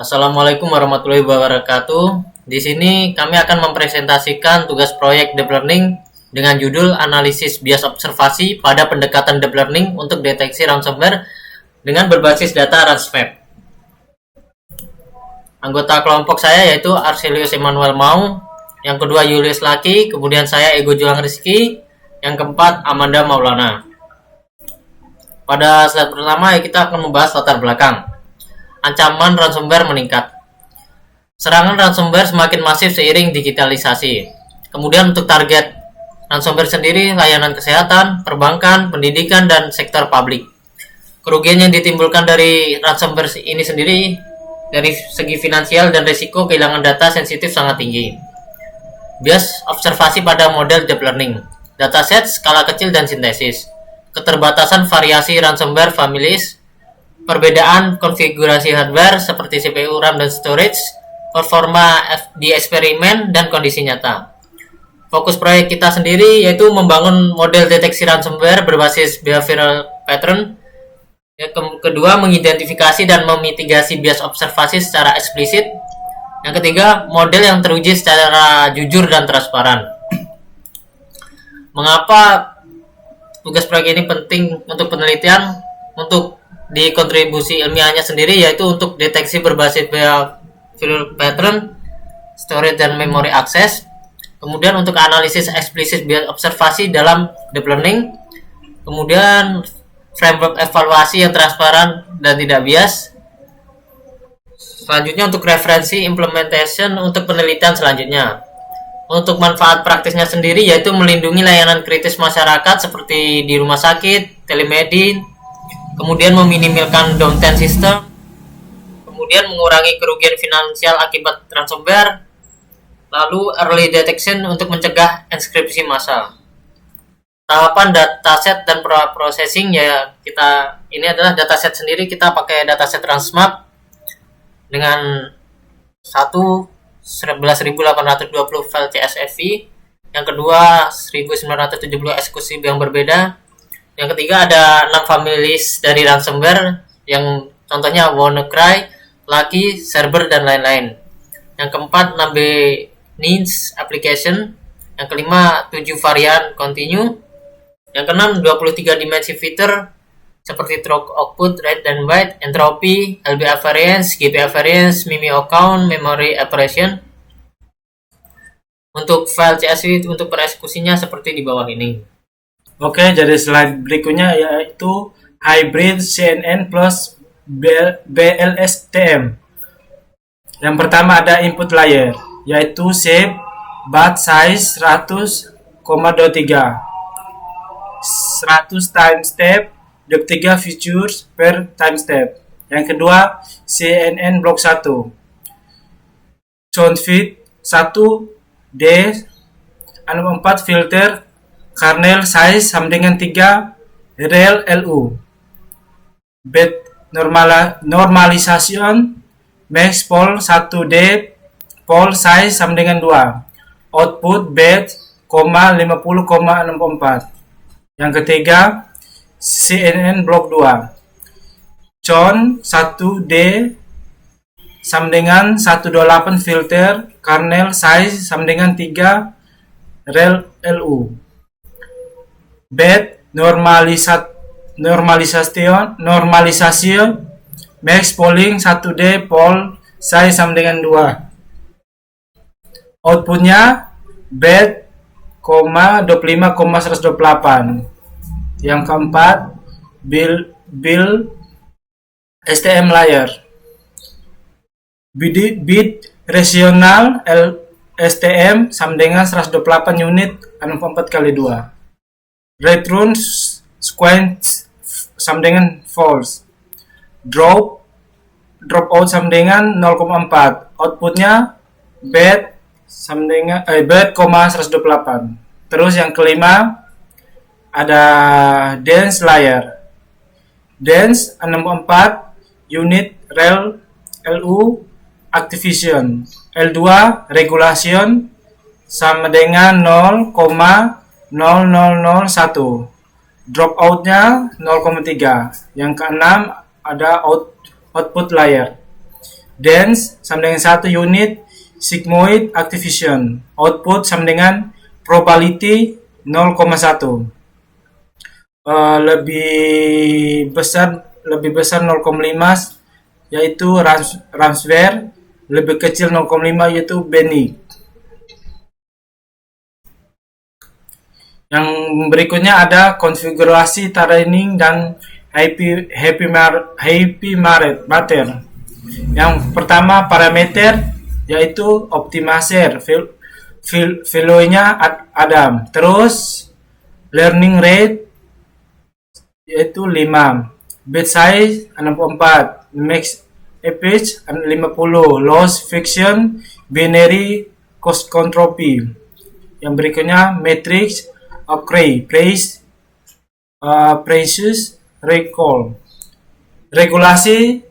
Assalamualaikum warahmatullahi wabarakatuh. Di sini kami akan mempresentasikan tugas proyek Deep Learning dengan judul Analisis Bias Observasi pada Pendekatan Deep Learning untuk Deteksi Ransomware dengan berbasis data Ransmap. Anggota kelompok saya yaitu Arselius Emmanuel Maung, yang kedua Julius Laki, kemudian saya Ego Juang Rizky, yang keempat Amanda Maulana. Pada slide pertama kita akan membahas latar belakang. Ancaman ransomware meningkat. Serangan ransomware semakin masif seiring digitalisasi. Kemudian untuk target ransomware sendiri, layanan kesehatan, perbankan, pendidikan, dan sektor publik. Kerugian yang ditimbulkan dari ransomware ini sendiri dari segi finansial dan risiko kehilangan data sensitif sangat tinggi. Bias observasi pada model deep learning, dataset skala kecil dan sintesis, keterbatasan variasi ransomware families, perbedaan konfigurasi hardware seperti CPU, RAM, dan storage, performa di eksperimen, dan kondisi nyata. Fokus proyek kita sendiri yaitu membangun model deteksi ransomware berbasis behavioral pattern. Kedua, mengidentifikasi dan memitigasi bias observasi secara eksplisit. Yang ketiga, model yang teruji secara jujur dan transparan. Mengapa tugas proyek ini penting untuk penelitian? Untuk di kontribusi ilmiahnya sendiri yaitu untuk deteksi berbasis behavioral pattern, storage dan memory access. Kemudian untuk analisis eksplisit bias observasi dalam deep learning. Kemudian framework evaluasi yang transparan dan tidak bias. Selanjutnya untuk referensi implementation untuk penelitian selanjutnya. Untuk manfaat praktisnya sendiri yaitu melindungi layanan kritis masyarakat seperti di rumah sakit, telemedicine, kemudian meminimalkan downtime system, kemudian mengurangi kerugian finansial akibat ransomware, lalu early detection untuk mencegah enskripsi massal. Tahapan dataset dan processing ya ini adalah dataset sendiri, kita pakai dataset Ransmap dengan 11.820 file CSV, yang kedua 1970 eksekusi yang berbeda. Yang ketiga ada 6 families dari ransomware yang contohnya WannaCry, Lucky, Cerber, dan lain-lain. Yang keempat 6B needs application. Yang kelima 7 varian continue. Yang keenam 23 dimensi fitur seperti throw output, read dan write, entropy, LBA variance, GPA variance, MIMI account, memory operation. Untuk file CSV untuk pereksekusinya seperti di bawah ini. Oke, jadi slide berikutnya yaitu hybrid CNN plus BLSTM. Yang pertama ada input layer, yaitu shape, bat size 100,23, 100 time step, 23 features per time step. Yang kedua CNN block 1, sound fit 1D, 64 filter, kernel size sama dengan 3 rel LU. Bed normalization max pol 1D, pol size sama dengan 2. Output bed, 50,64. Yang ketiga CNN block 2, con 1D sama dengan 128 filter, kernel size sama dengan 3 rel LU. Bed normalisasi max polling 1D, pol size sama dengan 2. Outputnya bed, 25,128. Yang keempat build STM layer, bit rasional STM sama dengan 128 unit 64 kali 2. Return sequence sama dengan false. Dropout sama dengan 0,4. Outputnya bed sama dengan bed, 128. Terus yang kelima ada dense layer, dense 64 unit rel LU activation, L2 regulation sama dengan 0,0001. Dropoutnya 0,3. Yang keenam ada output layer, Dance sama dengan 1 unit sigmoid activation. Output sama dengan probability 0,1. Lebih besar 0,5 yaitu ransomware, lebih kecil 0,5 yaitu benign. Yang berikutnya ada konfigurasi training dan happy matter. Yang pertama parameter yaitu optimizer, value-nya Adam. Terus learning rate yaitu 5, bit size 64, max average 50, loss function binary entropy. Yang berikutnya matrix array, precious recall. Regulasi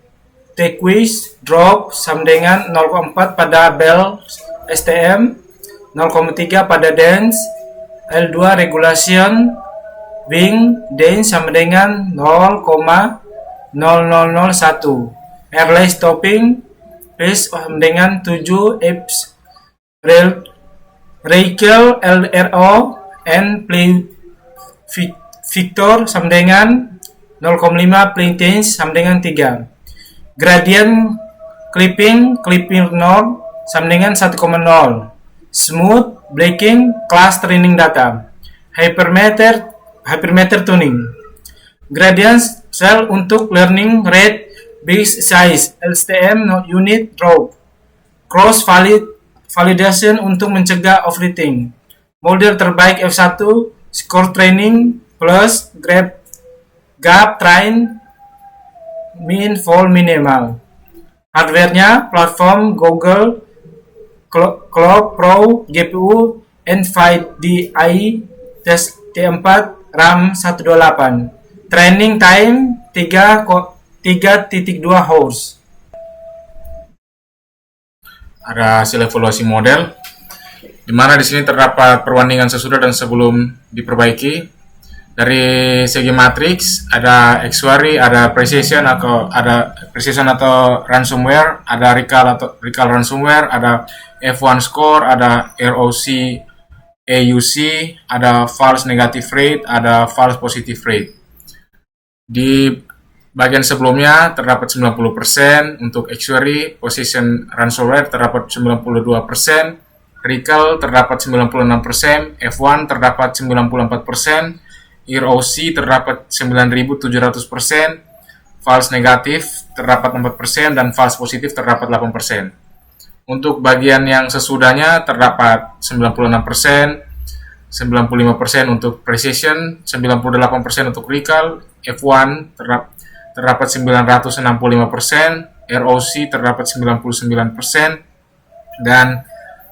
decrease drop sama dengan 0,4 pada bell STM, 0,3 pada dance. L2 regulation wing dance sama dengan 0,0001. Airlay stopping pace sama dengan 7 apps. Radical LRO and play Victor sama dengan 0,5, plane change sama dengan 3. Gradient clipping norm sama dengan 1,0. Smooth breaking class training data. Hypermeter tuning. Gradient cell untuk learning rate, big size, LSTM unit drop. Cross validation untuk mencegah overfitting. Model terbaik F1 score training plus gap train min fall minimal. Hardware-nya platform Google Cloud Pro, GPU NVIDIA T4, RAM 128. Training time 3.2 hours. Ada hasil evaluasi model, di mana di sini terdapat perbandingan sesudah dan sebelum diperbaiki. Dari segi matriks ada actuary, ada precision atau ransomware, ada recall ransomware, ada F1 score, ada ROC AUC, ada false negative rate, ada false positive rate. Di bagian sebelumnya terdapat 90%, untuk actuary, position ransomware terdapat 92%, recall terdapat 96%, F1 terdapat 94%, ROC terdapat 9.700%, false negatif terdapat 4%, dan false positif terdapat 8%. Untuk bagian yang sesudahnya terdapat 96%, 95% untuk precision, 98% untuk recall, F1 terdapat 965%, ROC terdapat 99%, dan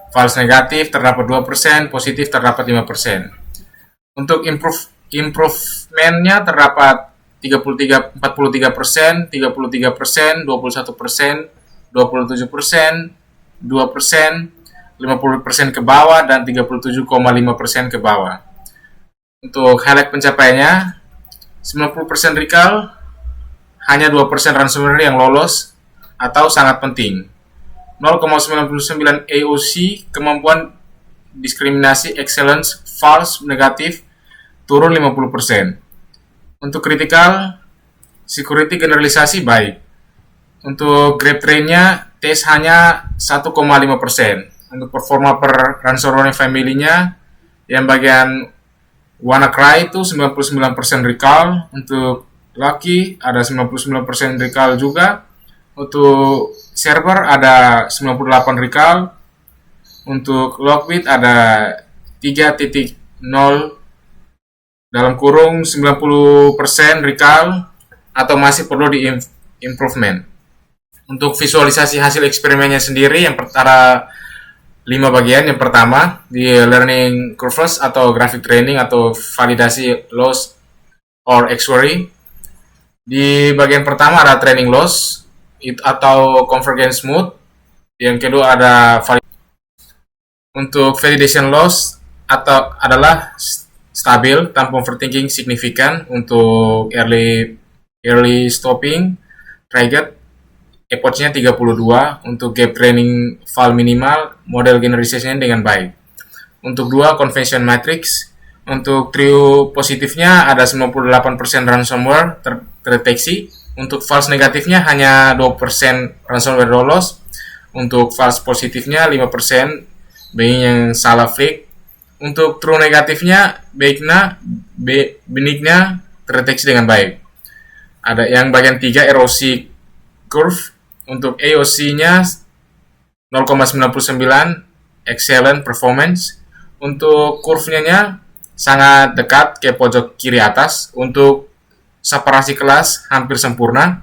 false negatif terdapat 2%, positif terdapat 5%. Untuk improvement-nya terdapat 43%, 43%, 21%, 27%, 2%, 50% ke bawah, dan 37,5% ke bawah. Untuk highlight pencapaiannya, 90% recall, hanya 2% ransomware yang lolos atau sangat penting. 0,99 AOC, kemampuan diskriminasi excellence, false negatif, turun 50%. Untuk critical security generalisasi baik. Untuk grab train-nya tes hanya 1,5%. Untuk performa per ransomware family-nya yang bagian WannaCry itu 99% recall. Untuk Lucky ada 99% recall juga. Untuk server ada 98 recall. Untuk Lockbit ada 3.0 dalam kurung 90% recall atau masih perlu di improvement. Untuk visualisasi hasil eksperimennya sendiri, yang ada 5 bagian. Yang pertama di learning curves atau graphic training atau validasi loss or actuary. Di bagian pertama ada training loss atau convergence mode. Yang kedua ada untuk validation loss atau adalah stabil tanpa overthinking signifikan untuk early stopping trigger. effortnya 32. Untuk gap training file minimal, model generalisasinya dengan baik. Untuk 2, convention matrix. Untuk true positifnya ada 98% ransomware terdeteksi. Untuk false negatifnya hanya 2% ransomware lolos. Untuk false positifnya 5% being yang salah fake. Untuk true negatifnya benignya terdeteksi dengan baik. Ada yang bagian 3 erosi curve. Untuk AOC-nya 0,99 excellent performance. Untuk curve-nya sangat dekat ke pojok kiri atas. Untuk separasi kelas hampir sempurna.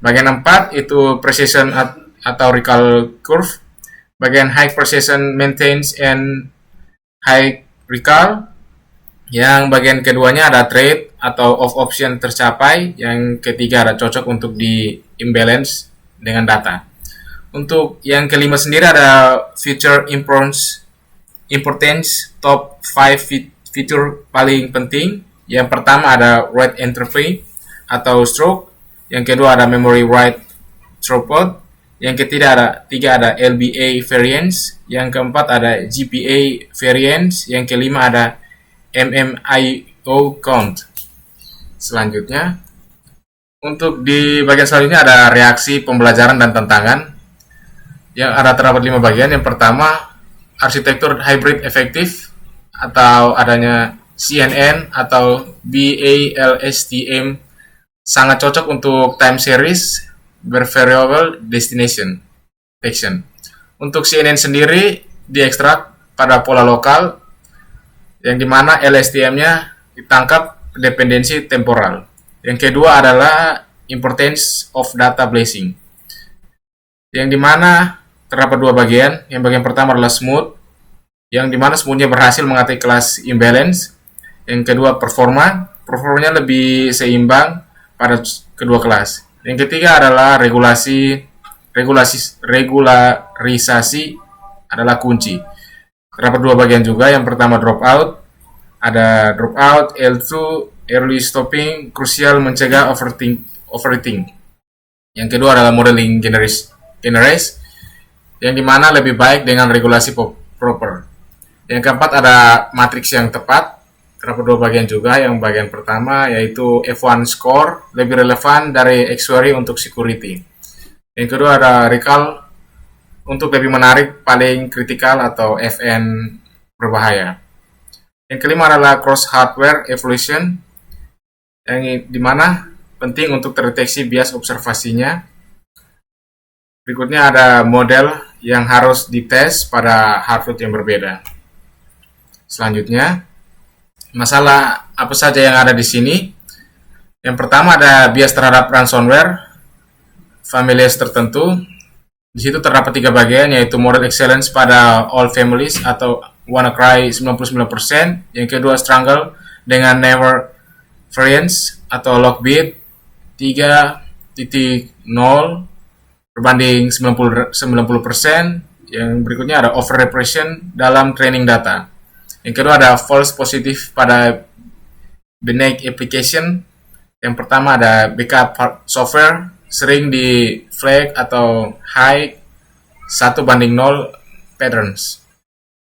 Bagian 4 itu precision atau recall curve. Bagian high precision maintains and high recall. Yang bagian keduanya ada trade atau off option tercapai. Yang ketiga ada cocok untuk di imbalance dengan data. Untuk yang kelima sendiri ada feature importance top 5 fitur paling penting. Yang pertama ada write entropy atau stroke. Yang kedua ada memory write throughput. Yang ketiga ada LBA variance. Yang keempat ada GPA variance. Yang kelima ada MMIO count. Selanjutnya, untuk di bagian selanjutnya ada reaksi pembelajaran dan tantangan. Yang ada terdapat 5 bagian. Yang pertama, arsitektur hybrid efektif atau adanya CNN atau BALSTM sangat cocok untuk time series bervariable destination detection. Untuk CNN sendiri diekstrak pada pola lokal yang dimana LSTM-nya ditangkap dependensi temporal. Yang kedua adalah importance of data blazing, yang dimana terdapat 2 bagian. Yang bagian pertama adalah smooth, yang dimana smoothnya berhasil mengatasi kelas imbalance. Yang kedua performanya lebih seimbang pada kedua kelas. Yang ketiga adalah regularisasi adalah kunci. Terdapat 2 bagian juga. Yang pertama dropout, ada dropout, L2, early stopping, krusial mencegah overheating. Yang kedua adalah modeling generis, yang dimana lebih baik dengan regulasi proper. Yang keempat ada matriks yang tepat. Terdapat 2 bagian juga. Yang bagian pertama yaitu F1 score, lebih relevan dari actuary untuk security. Yang kedua ada recall, untuk lebih menarik, paling kritikal atau FN berbahaya. Yang kelima adalah cross hardware evolution, yang dimana penting untuk terdeteksi bias observasinya. Berikutnya ada model yang harus dites pada hardware yang berbeda. Selanjutnya, masalah apa saja yang ada di sini. Yang pertama ada bias terhadap ransomware, families tertentu. Di situ terdapat 3 bagian, yaitu model excellence pada all families atau WannaCry 99%. Yang kedua strangle dengan never variance atau lockbit 3.0 berbanding 90%. Yang berikutnya ada over repression dalam training data. Yang kedua ada false positive pada benign application. Yang pertama ada backup software sering di flag atau high 1:0 patterns.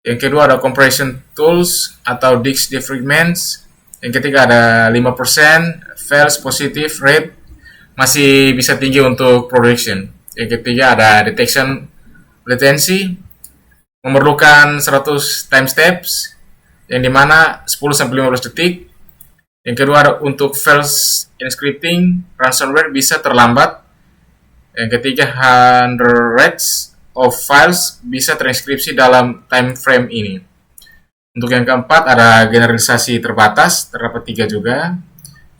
Yang kedua ada compression tools atau disk defragments. Yang ketiga ada 5% false positive rate, masih bisa tinggi untuk production. Yang ketiga ada detection latency, memerlukan 100 time steps, yang dimana 10-15 detik. Yang kedua ada untuk false encrypting, ransomware bisa terlambat. Yang ketiga hundreds of files bisa transkripsi dalam time frame ini. Untuk yang keempat ada generalisasi terbatas, terdapat 3 juga.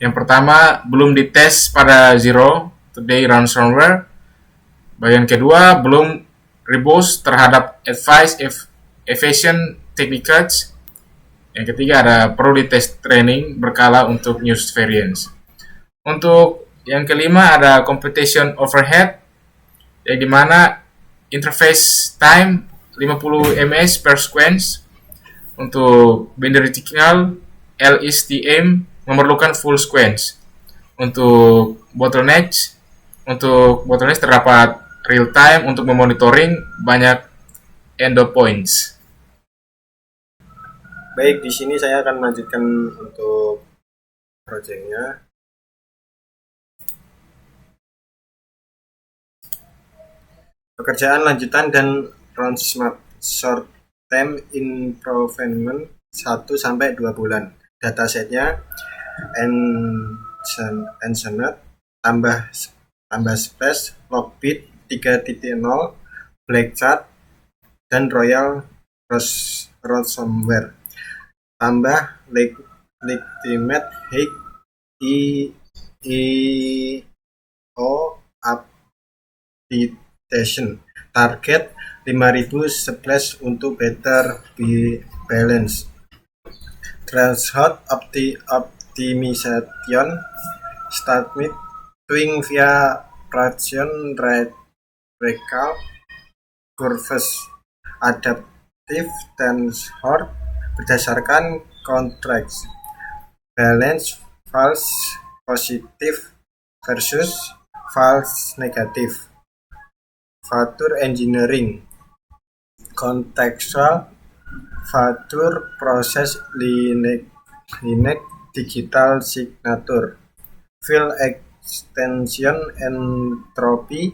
Yang pertama belum dites pada zero day ransomware. Bagian kedua belum robust terhadap advice evasion techniques. Yang ketiga ada perlu dites training berkala untuk new variants. Untuk yang kelima ada computation overhead, yang dimana interface time 50 ms per sequence. Untuk binary signal LSTM memerlukan full sequence. Untuk bottleneck Untuk bottlenecks terdapat real time untuk memonitoring banyak endpoints. Baik, di sini saya akan melanjutkan untuk projectnya. Pekerjaan lanjutan dan roadmap short term improvement 1 sampai 2 bulan. Datasetnya Ensonet tambah space Logbit 3.0 Black Chart dan Royal Ransomware tambah Legitimate Hack IO Updation target 5000 splash untuk better balance threshold optimization statement twin via fraction recall curves adaptive tensor berdasarkan contrast balance false positive versus false negative feature engineering contextual feature process Linux digital signature file extension entropy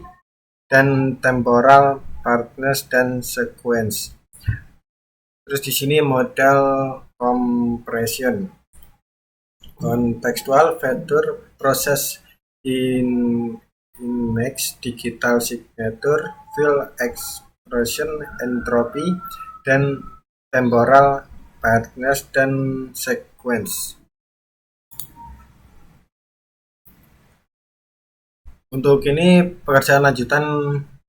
dan temporal partners dan sequence. Terus di sini model compression contextual feature process Linux digital signature file expression entropy dan temporal partners dan sequence. Untuk ini pekerjaan lanjutan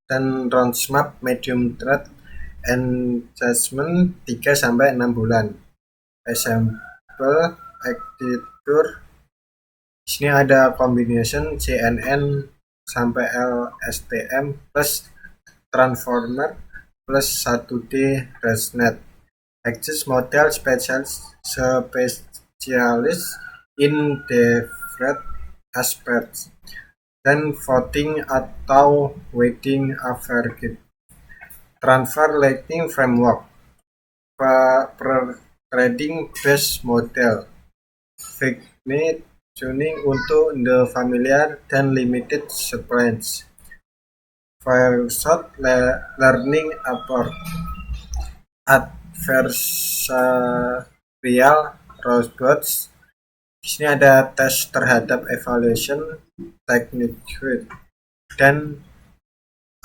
dan roadmap medium threat engagement 3 sampai 6 bulan. Example architecture. Di sini ada combination CNN sampai LSTM plus transformer plus 1D ResNet. Access model spesialis in different aspects dan voting atau weighting average. Transfer Lightning Framework trading based model Figment tuning untuk the familiar dan limited experience. Fireshot learning approach adversarial robots. Di sini ada tes terhadap evaluation technique dan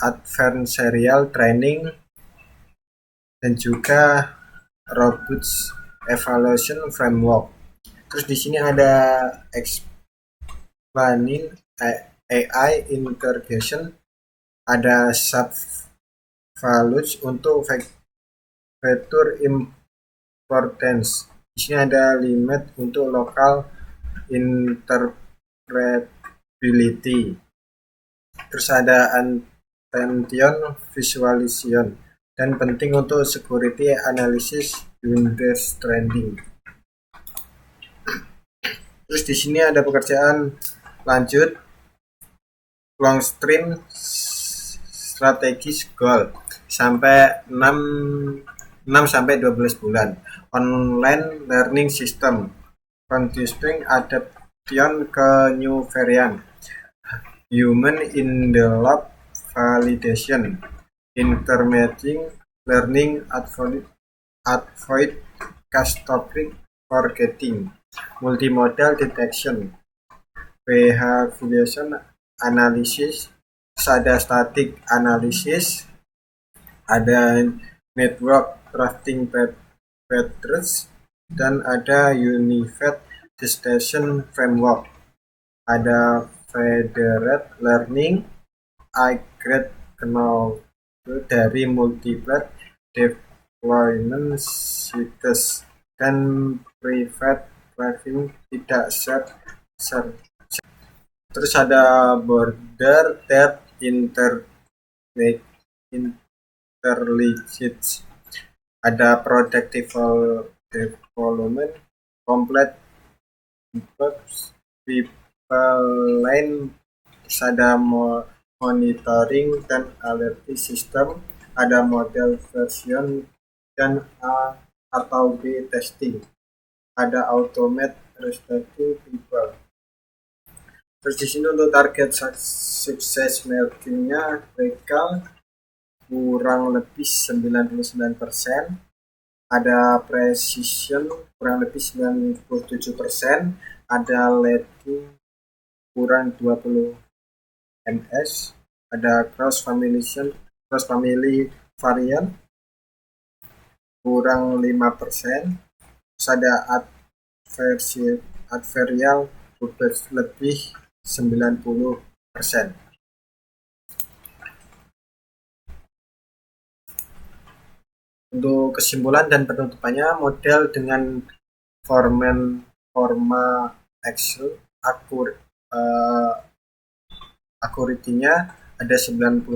adversarial training dan juga robots evaluation framework. Terus di sini ada explaining AI integration, ada sub values untuk feature importance. Di sini ada limit untuk local interpretability. Terus ada attention visualization dan penting untuk security analysis understanding. Terus di sini ada pekerjaan lanjut long stream strategis goal sampai 6 sampai 12 bulan. Online learning system continuing adaptation ke new variant. Human in the lab validation. Intermediate learning avoid catastrophic forgetting. Multimodal detection. Behavioral analysis. Ada static analysis. Ada network drafting patterns dan ada unified decision framework. Ada federated learning, I-grade knowledge dari multiple deployment sites dan private driving tidak share. Terus ada border that interleads, ada product development, complete pipeline Terus ada monitoring dan alerti system, ada model version dan A atau B testing, ada automate restarting people. Terus di sini untuk target sukses marketingnya mereka kurang lebih 99%, ada precision kurang lebih 97%, ada leading kurang 20 ms, ada cross family variant kurang 5%, terus ada adversarial lebih 90%. Untuk kesimpulan dan penutupannya, model dengan forma Excel akuritinya ada 96%,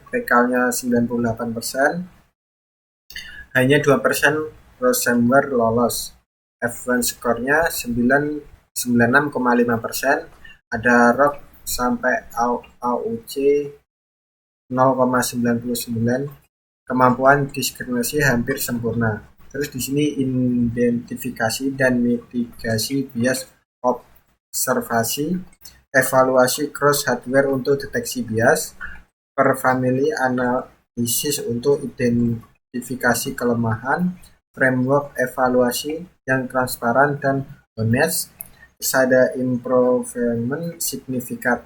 PK-nya 98%, hanya 2% ransomware lolos. F1 skornya 96,5%, ada ROC sampai AUC 0,99, kemampuan diskriminasi hampir sempurna. Terus di sini identifikasi dan mitigasi bias observasi, evaluasi cross hardware untuk deteksi bias, per family analisis untuk identifikasi kelemahan, framework evaluasi yang transparan dan honest, terus ada improvement signifikan.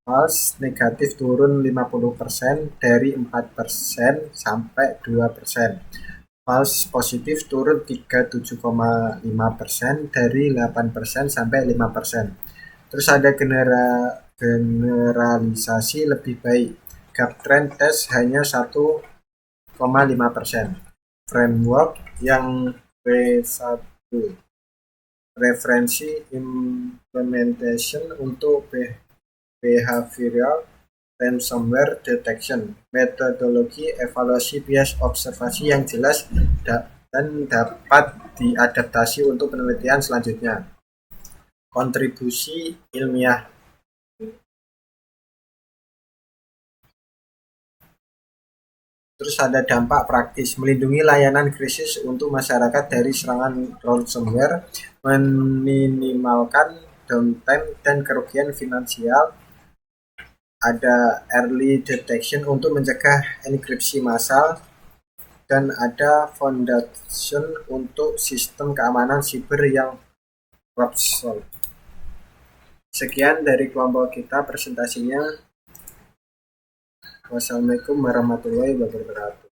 False negatif turun 50% dari 4% sampai 2%. False positif turun 37,5% dari 8% sampai 5%. Terus ada generalisasi lebih baik. Gap trend test hanya 1,5%. Framework yang B1. Referensi implementation untuk behavioral ransomware detection, metodologi evaluasi bias observasi yang jelas dan dapat diadaptasi untuk penelitian selanjutnya. Kontribusi ilmiah. Terus ada dampak praktis, melindungi layanan krisis untuk masyarakat dari serangan ransomware, meminimalkan downtime dan kerugian finansial, ada early detection untuk mencegah enkripsi massal, dan ada foundation untuk sistem keamanan siber yang robust. Sekian dari kelompok kita presentasinya. Wassalamualaikum warahmatullahi wabarakatuh.